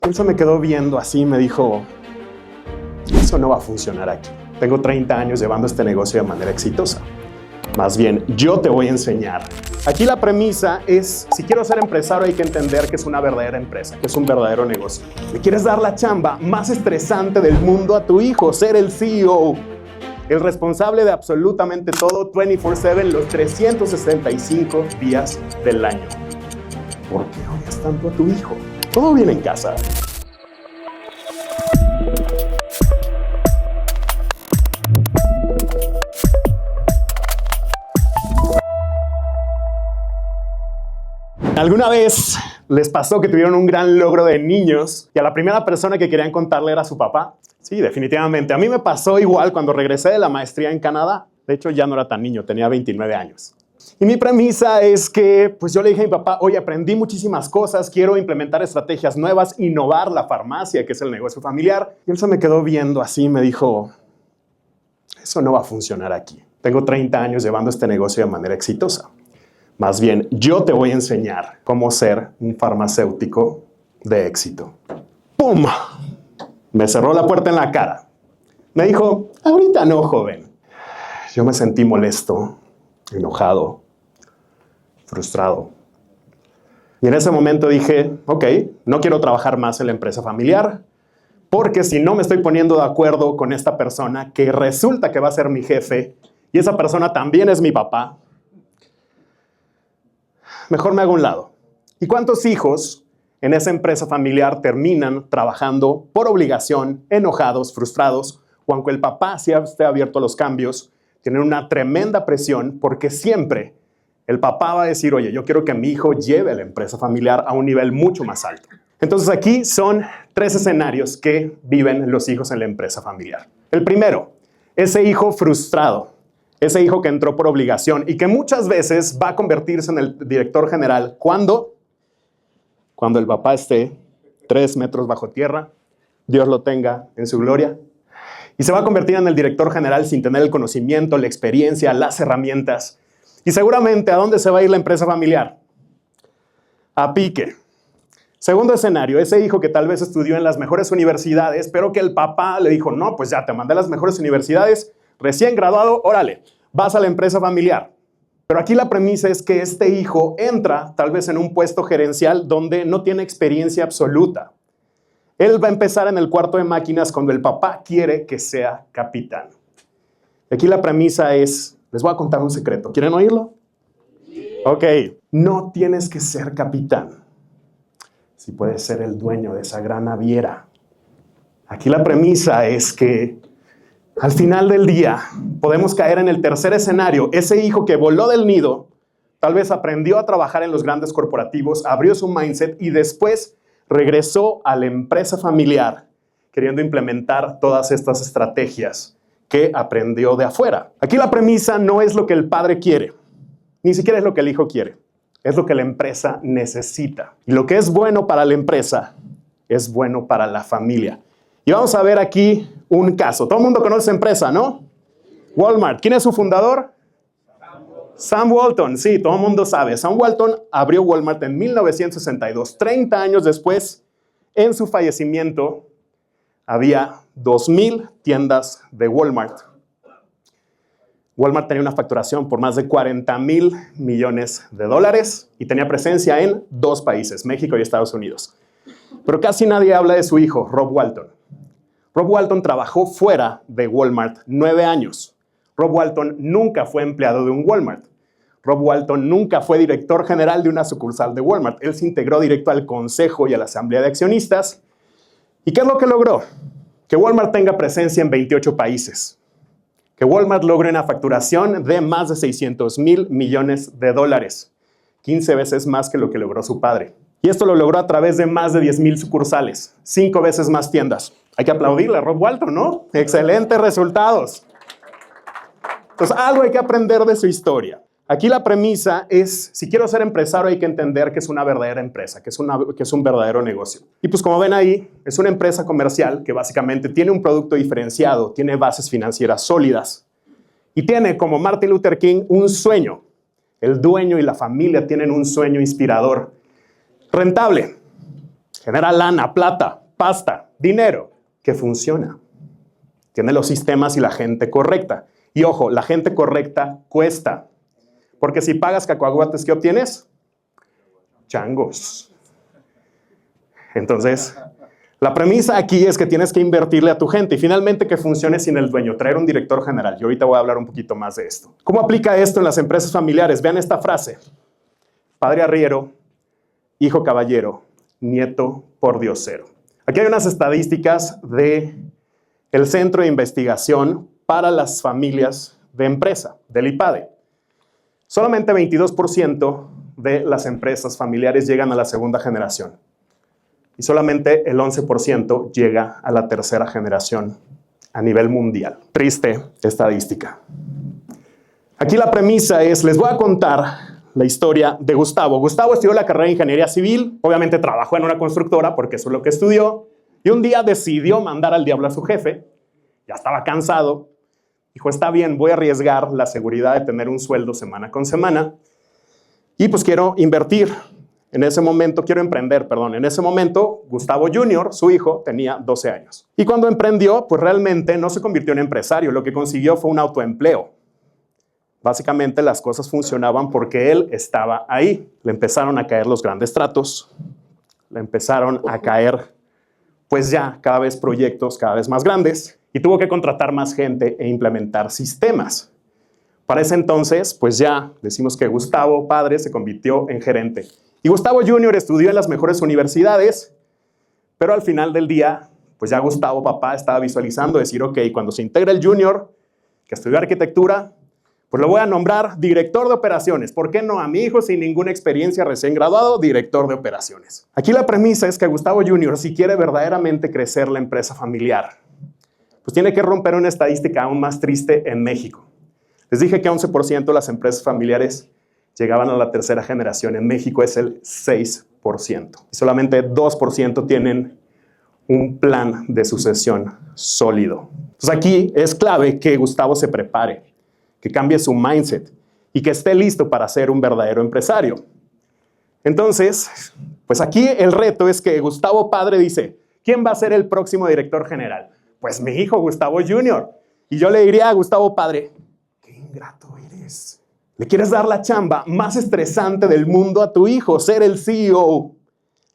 Él se me quedó viendo así y me dijo, eso no va a funcionar aquí. Tengo 30 años llevando este negocio de manera exitosa. Más bien, yo te voy a enseñar. Aquí la premisa es, si quiero ser empresario hay que entender que es una verdadera empresa, que es un verdadero negocio. Le quieres dar la chamba más estresante del mundo a tu hijo, ser el CEO, el responsable de absolutamente todo, 24/7, los 365 días del año. ¿Por qué odias tanto a tu hijo? Todo bien en casa. ¿Alguna vez les pasó que tuvieron un gran logro de niños y a la primera persona que querían contarle era su papá? Sí, definitivamente. A mí me pasó igual cuando regresé de la maestría en Canadá. De hecho, ya no era tan niño, tenía 29 años. Y mi premisa es que, pues yo le dije a mi papá, oye, aprendí muchísimas cosas, quiero implementar estrategias nuevas, innovar la farmacia, que es el negocio familiar. Y él se me quedó viendo así y me dijo, eso no va a funcionar aquí. Tengo 30 años llevando este negocio de manera exitosa. Más bien, yo te voy a enseñar cómo ser un farmacéutico de éxito. ¡Pum! Me cerró la puerta en la cara. Me dijo, ahorita no, joven. Yo me sentí molesto, enojado, frustrado. Y en ese momento dije, ok, no quiero trabajar más en la empresa familiar, porque si no me estoy poniendo de acuerdo con esta persona que resulta que va a ser mi jefe, y esa persona también es mi papá, mejor me hago a un lado. ¿Y cuántos hijos en esa empresa familiar terminan trabajando por obligación, enojados, frustrados, o aunque el papá sí esté abierto a los cambios, tienen una tremenda presión porque siempre el papá va a decir, oye, yo quiero que mi hijo lleve la empresa familiar a un nivel mucho más alto? Entonces aquí son 3 escenarios que viven los hijos en la empresa familiar. El primero, ese hijo frustrado. Ese hijo que entró por obligación y que muchas veces va a convertirse en el director general. ¿Cuándo? Cuando el papá esté 3 metros bajo tierra, Dios lo tenga en su gloria. Y se va a convertir en el director general sin tener el conocimiento, la experiencia, las herramientas. Y seguramente, ¿a dónde se va a ir la empresa familiar? A pique. Segundo escenario, ese hijo que tal vez estudió en las mejores universidades, pero que el papá le dijo, no, pues ya te mandé a las mejores universidades, recién graduado, órale, vas a la empresa familiar. Pero aquí la premisa es que este hijo entra tal vez en un puesto gerencial donde no tiene experiencia absoluta. Él va a empezar en el cuarto de máquinas cuando el papá quiere que sea capitán. Y aquí la premisa es, les voy a contar un secreto. ¿Quieren oírlo? Ok, no tienes que ser capitán. Si puedes ser el dueño de esa gran naviera. Aquí la premisa es que al final del día, podemos caer en el tercer escenario. Ese hijo que voló del nido, tal vez aprendió a trabajar en los grandes corporativos, abrió su mindset y después regresó a la empresa familiar queriendo implementar todas estas estrategias que aprendió de afuera. Aquí la premisa no es lo que el padre quiere, ni siquiera es lo que el hijo quiere. Es lo que la empresa necesita. Y lo que es bueno para la empresa es bueno para la familia. Y vamos a ver aquí un caso. Todo el mundo conoce esa empresa, ¿no? Walmart. ¿Quién es su fundador? Sam Walton. Sí, todo el mundo sabe. Sam Walton abrió Walmart en 1962. 30 años después, en su fallecimiento, había 2,000 tiendas de Walmart. Walmart tenía una facturación por más de $40,000 millones y tenía presencia en 2 países, México y Estados Unidos. Pero casi nadie habla de su hijo, Rob Walton. Rob Walton trabajó fuera de Walmart 9 años. Rob Walton nunca fue empleado de un Walmart. Rob Walton nunca fue director general de una sucursal de Walmart. Él se integró directo al consejo y a la asamblea de accionistas. ¿Y qué es lo que logró? Que Walmart tenga presencia en 28 países. Que Walmart logre una facturación de más de $600,000 millones, 15 veces más que lo que logró su padre. Y esto lo logró a través de más de 10,000 sucursales, 5 veces más tiendas. Hay que aplaudirle a Rob Walton, ¿no? Excelentes resultados. Entonces, algo hay que aprender de su historia. Aquí la premisa es, si quiero ser empresario hay que entender que es una verdadera empresa, que es un verdadero negocio. Y pues como ven ahí, es una empresa comercial que básicamente tiene un producto diferenciado, tiene bases financieras sólidas y tiene, como Martin Luther King, un sueño. El dueño y la familia tienen un sueño inspirador, rentable. genera lana, plata, pasta, dinero, que funciona. Tiene los sistemas y la gente correcta. Y ojo, la gente correcta cuesta. Porque si pagas cacahuates, ¿qué obtienes? Changos. Entonces, la premisa aquí es que tienes que invertirle a tu gente y finalmente que funcione sin el dueño, traer un director general. Yo ahorita voy a hablar un poquito más de esto. ¿Cómo aplica esto en las empresas familiares? Vean esta frase. Padre arriero, hijo caballero, nieto pordiosero. Aquí hay unas estadísticas del Centro de Investigación para las Familias de Empresa, del IPADE. Solamente 22% de las empresas familiares llegan a la segunda generación. Y solamente el 11% llega a la tercera generación a nivel mundial. Triste estadística. Aquí la premisa es, les voy a contar la historia de Gustavo. Gustavo estudió la carrera de Ingeniería Civil, obviamente trabajó en una constructora porque eso es lo que estudió, y un día decidió mandar al diablo a su jefe, ya estaba cansado, dijo, está bien, voy a arriesgar la seguridad de tener un sueldo semana con semana, y pues quiero invertir. En ese momento, en ese momento, Gustavo Jr., su hijo, tenía 12 años. Y cuando emprendió, pues realmente no se convirtió en empresario, lo que consiguió fue un autoempleo. Básicamente las cosas funcionaban porque él estaba ahí. Le empezaron a caer los grandes tratos, le empezaron a caer, pues ya, cada vez proyectos cada vez más grandes, y tuvo que contratar más gente e implementar sistemas. Para ese entonces, pues ya decimos que Gustavo, padre, se convirtió en gerente. Y Gustavo Jr. estudió en las mejores universidades, pero al final del día, pues ya Gustavo, papá, estaba visualizando decir, ok, cuando se integra el Junior, que estudió arquitectura, pues lo voy a nombrar director de operaciones. ¿Por qué no a mi hijo sin ninguna experiencia recién graduado, director de operaciones? Aquí la premisa es que Gustavo Jr., si quiere verdaderamente crecer la empresa familiar, pues tiene que romper una estadística aún más triste en México. Les dije que 11% de las empresas familiares llegaban a la tercera generación. En México es el 6%. Y solamente 2% tienen un plan de sucesión sólido. Entonces aquí es clave que Gustavo se prepare, que cambie su mindset y que esté listo para ser un verdadero empresario. Entonces, pues aquí el reto es que Gustavo padre dice, ¿quién va a ser el próximo director general? Pues mi hijo Gustavo Jr. Y yo le diría a Gustavo padre, qué ingrato eres. Le quieres dar la chamba más estresante del mundo a tu hijo, ser el CEO,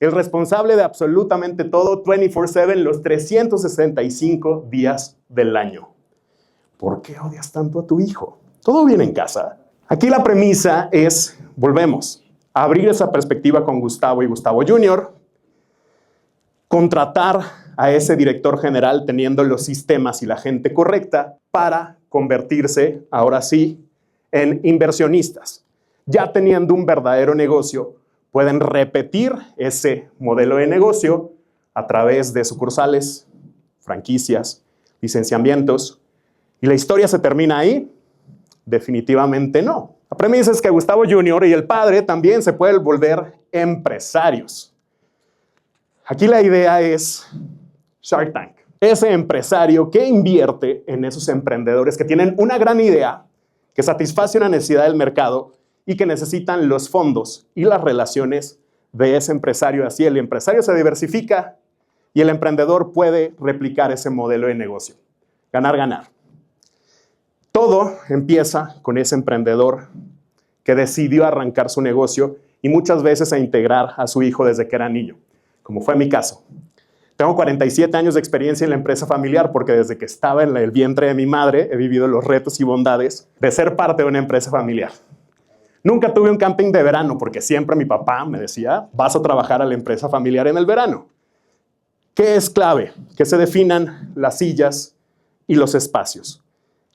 el responsable de absolutamente todo 24/7, los 365 días del año. ¿Por qué odias tanto a tu hijo? ¿Todo bien en casa? Aquí la premisa es, volvemos, a abrir esa perspectiva con Gustavo y Gustavo Jr., contratar a ese director general teniendo los sistemas y la gente correcta para convertirse, ahora sí, en inversionistas. Ya teniendo un verdadero negocio, pueden repetir ese modelo de negocio a través de sucursales, franquicias, licenciamientos. ¿Y la historia se termina ahí? Definitivamente no. La premisa es que Gustavo Jr. y el padre también se pueden volver empresarios. Aquí la idea es Shark Tank. Ese empresario que invierte en esos emprendedores que tienen una gran idea, que satisface una necesidad del mercado y que necesitan los fondos y las relaciones de ese empresario. Así el empresario se diversifica y el emprendedor puede replicar ese modelo de negocio. Ganar, ganar. Todo empieza con ese emprendedor que decidió arrancar su negocio y muchas veces a integrar a su hijo desde que era niño, como fue mi caso. Tengo 47 años de experiencia en la empresa familiar porque desde que estaba en el vientre de mi madre he vivido los retos y bondades de ser parte de una empresa familiar. Nunca tuve un camping de verano porque siempre mi papá me decía, vas a trabajar a la empresa familiar en el verano. ¿Qué es clave? Que se definan las sillas y los espacios.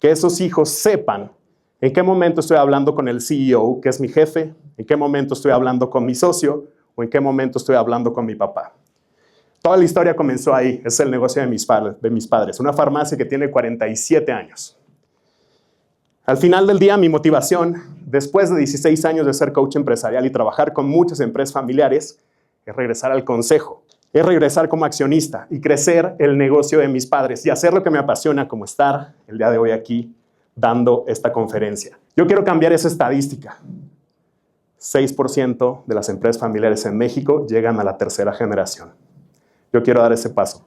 Que esos hijos sepan en qué momento estoy hablando con el CEO, que es mi jefe, en qué momento estoy hablando con mi socio o en qué momento estoy hablando con mi papá. Toda la historia comenzó ahí, es el negocio de mis padres, una farmacia que tiene 47 años. Al final del día, mi motivación, después de 16 años de ser coach empresarial y trabajar con muchas empresas familiares, es regresar al consejo, es regresar como accionista y crecer el negocio de mis padres y hacer lo que me apasiona, como estar el día de hoy aquí dando esta conferencia. Yo quiero cambiar esa estadística. 6% de las empresas familiares en México llegan a la tercera generación. Yo quiero dar ese paso.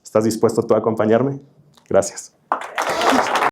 ¿Estás dispuesto tú a acompañarme? Gracias.